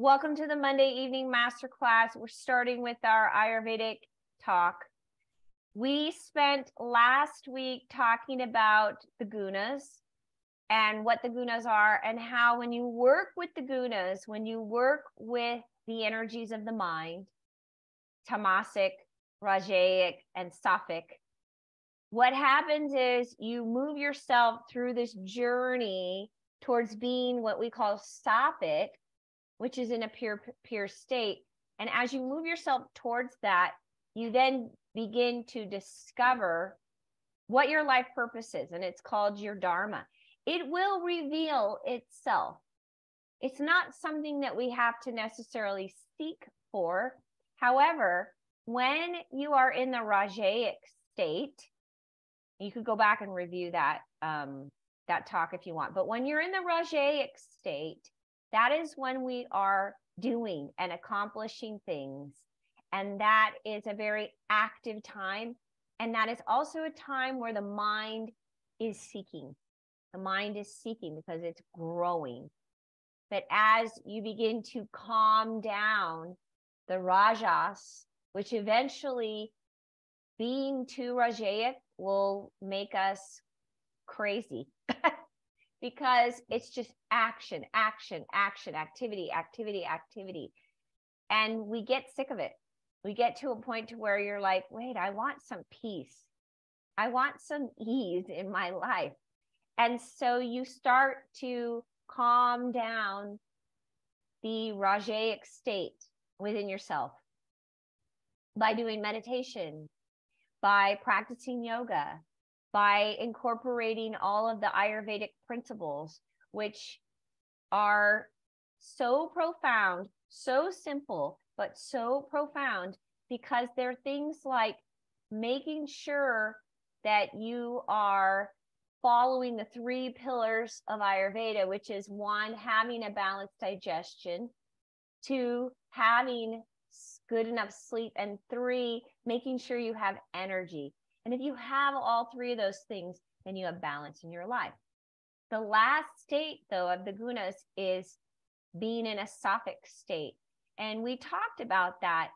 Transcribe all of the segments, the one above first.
Welcome to the Monday evening masterclass. We're starting with our Ayurvedic talk. We spent last week talking about the gunas and what the gunas are, and how when you work with the gunas, when you work with the energies of the mind, tamasic, rajaic, and sattvic, what happens is you move yourself through this journey towards being what we call sattvic, which is in a pure state. And as you move yourself towards that, you then begin to discover what your life purpose is, and it's called your dharma. It will reveal itself. It's not something that we have to necessarily seek for. However, when you are in the rajaic state, you could go back and review that talk if you want. But when you're in the rajaic state, that is when we are doing and accomplishing things. And that is a very active time. And that is also a time where the mind is seeking. The mind is seeking because it's growing. But as you begin to calm down the rajas, which eventually being too rajaic will make us crazy. Because it's just action, activity. And we get sick of it. We get to a point to where you're like, wait, I want some peace. I want some ease in my life. And so you start to calm down the rajaic state within yourself by doing meditation, by practicing yoga, by incorporating all of the Ayurvedic principles, which are so profound, so simple, but so profound, because they're things like making sure that you are following the 3 pillars of Ayurveda, which is 1, having a balanced digestion, 2, having good enough sleep, and 3, making sure you have energy. And if you have all 3 of those things, then you have balance in your life. The last state, though, of the gunas is being in a sattvic state. And we talked about that.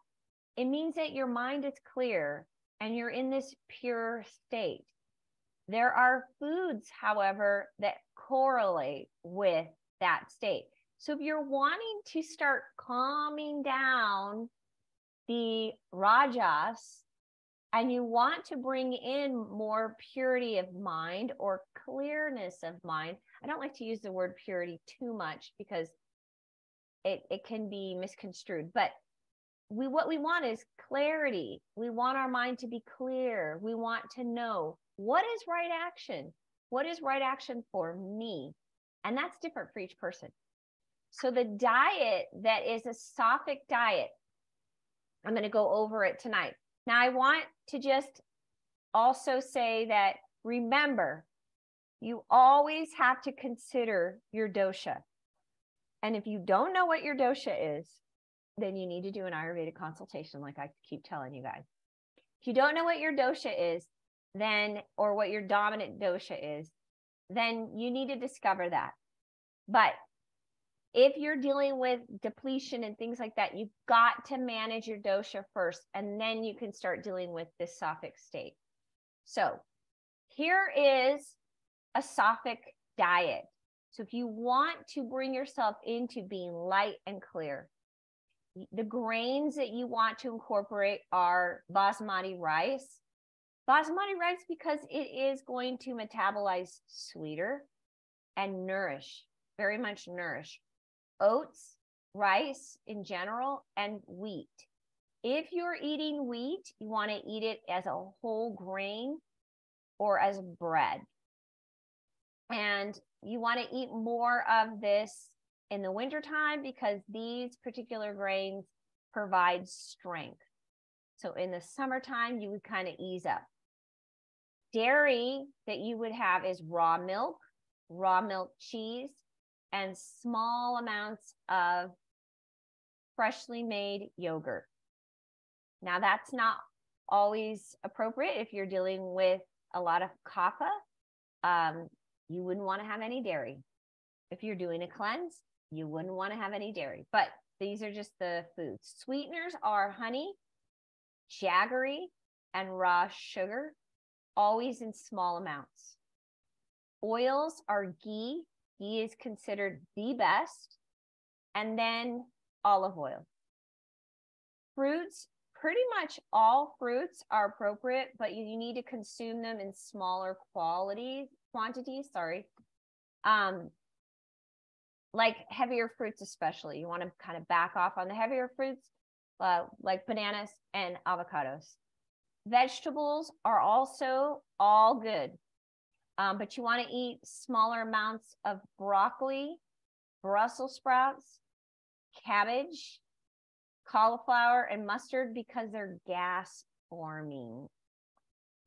It means that your mind is clear and you're in this pure state. There are foods, however, that correlate with that state. So if you're wanting to start calming down the rajas, and you want to bring in more purity of mind or clearness of mind. I don't like to use the word purity too much because it can be misconstrued, but what we want is clarity. We want our mind to be clear. We want to know what is right action. What is right action for me? And that's different for each person. So the diet that is a sattvic diet, I'm going to go over it tonight. Now, I want to just also say that, remember, you always have to consider your dosha. And if you don't know what your dosha is, then you need to do an Ayurvedic consultation, like I keep telling you guys. If you don't know what your dosha is, then, or what your dominant dosha is, then you need to discover that. But if you're dealing with depletion and things like that, you've got to manage your dosha first, and then you can start dealing with this sattvic state. So here is a sattvic diet. So if you want to bring yourself into being light and clear, the grains that you want to incorporate are basmati rice. Basmati rice because it is going to metabolize sweeter and nourish, very much nourish. Oats, rice in general, and wheat. If you're eating wheat, you want to eat it as a whole grain or as bread. And you want to eat more of this in the wintertime because these particular grains provide strength. So in the summertime, you would kind of ease up. Dairy that you would have is raw milk cheese, and small amounts of freshly made yogurt. Now, that's not always appropriate if you're dealing with a lot of kapha. You wouldn't want to have any dairy. If you're doing a cleanse, you wouldn't want to have any dairy. But These are just the foods. Sweeteners are honey, jaggery, and raw sugar, always in small amounts. Oils are ghee. Ghee is considered the best. And then olive oil. Fruits, pretty much all fruits are appropriate, but you need to consume them in smaller quantities, like heavier fruits especially. You want to kind of back off on the heavier fruits, like bananas and avocados. Vegetables are also all good, but you want to eat smaller amounts of broccoli, Brussels sprouts, cabbage, cauliflower, and mustard because they're gas forming.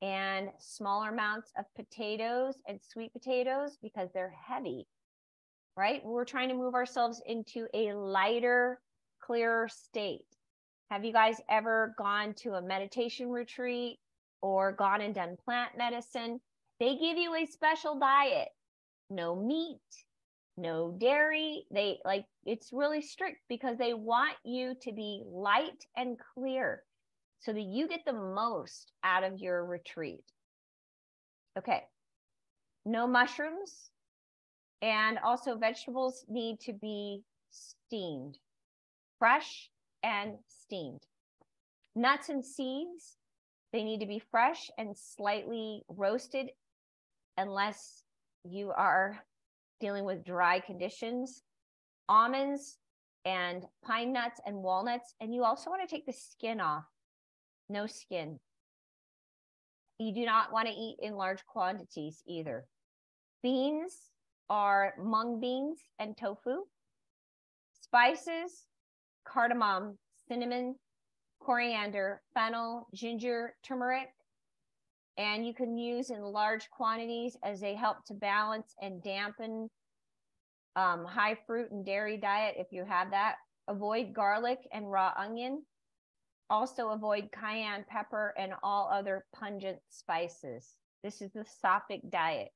And smaller amounts of potatoes and sweet potatoes because they're heavy, right? We're trying to move ourselves into a lighter, clearer state. Have you guys ever gone to a meditation retreat or gone and done plant medicine? They give you a special diet. No meat, no dairy. It's really strict because they want you to be light and clear so that you get the most out of your retreat. Okay. No mushrooms. And also vegetables need to be steamed, fresh and steamed. Nuts and seeds, they need to be fresh and slightly roasted unless you are dealing with dry conditions. Almonds and pine nuts and walnuts. And you also want to take the skin off. No skin. You do not want to eat in large quantities either. Beans are mung beans and tofu. Spices, cardamom, cinnamon, coriander, fennel, ginger, turmeric. And you can use in large quantities as they help to balance and dampen high fruit and dairy diet if you have that. Avoid garlic and raw onion. Also avoid cayenne pepper and all other pungent spices. This is the Sattvic diet.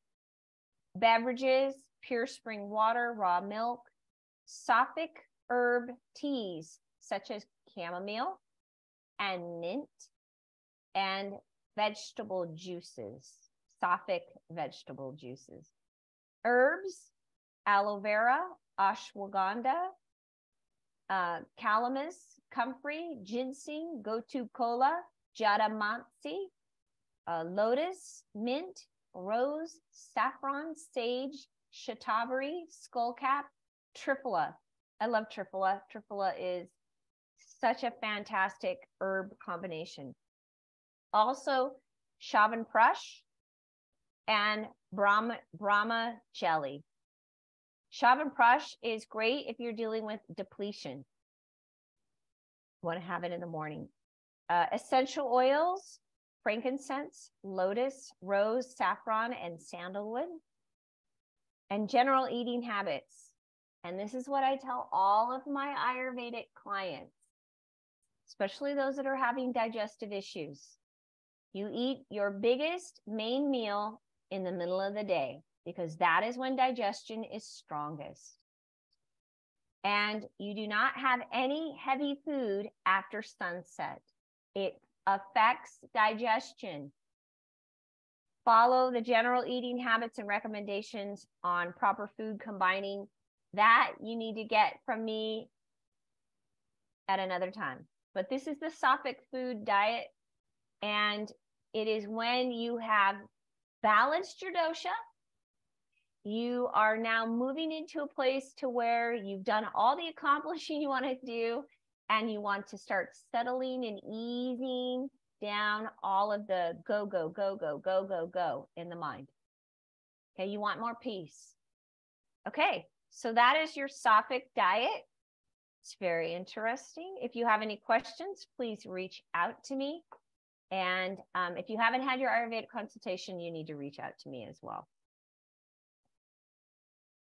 Beverages, pure spring water, raw milk. Sattvic herb teas such as chamomile and mint, and vegetable juices, Sattvic vegetable juices. Herbs, aloe vera, ashwagandha, calamus, comfrey, ginseng, gotu kola, jadamansi, lotus, mint, rose, saffron, sage, shatavari, skullcap, triphala. I love triphala. Triphala is such a fantastic herb combination. Also, Chyawanprash and Brahma jelly. Chyawanprash is great if you're dealing with depletion. You want to have it in the morning. Essential oils, frankincense, lotus, rose, saffron, and sandalwood. And general eating habits. And this is what I tell all of my Ayurvedic clients, especially those that are having digestive issues. You eat your biggest main meal in the middle of the day because that is when digestion is strongest. And you do not have any heavy food after sunset. It affects digestion. Follow the general eating habits and recommendations on proper food combining. That you need to get from me at another time. But this is the Sattvic food diet. And it is when you have balanced your dosha, you are now moving into a place to where you've done all the accomplishing you want to do, and you want to start settling and easing down all of the go, go, go, go, go, go, go in the mind. Okay, you want more peace. Okay, so that is your Sattvic diet. It's very interesting. If you have any questions, please reach out to me. And if you haven't had your Ayurvedic consultation, you need to reach out to me as well.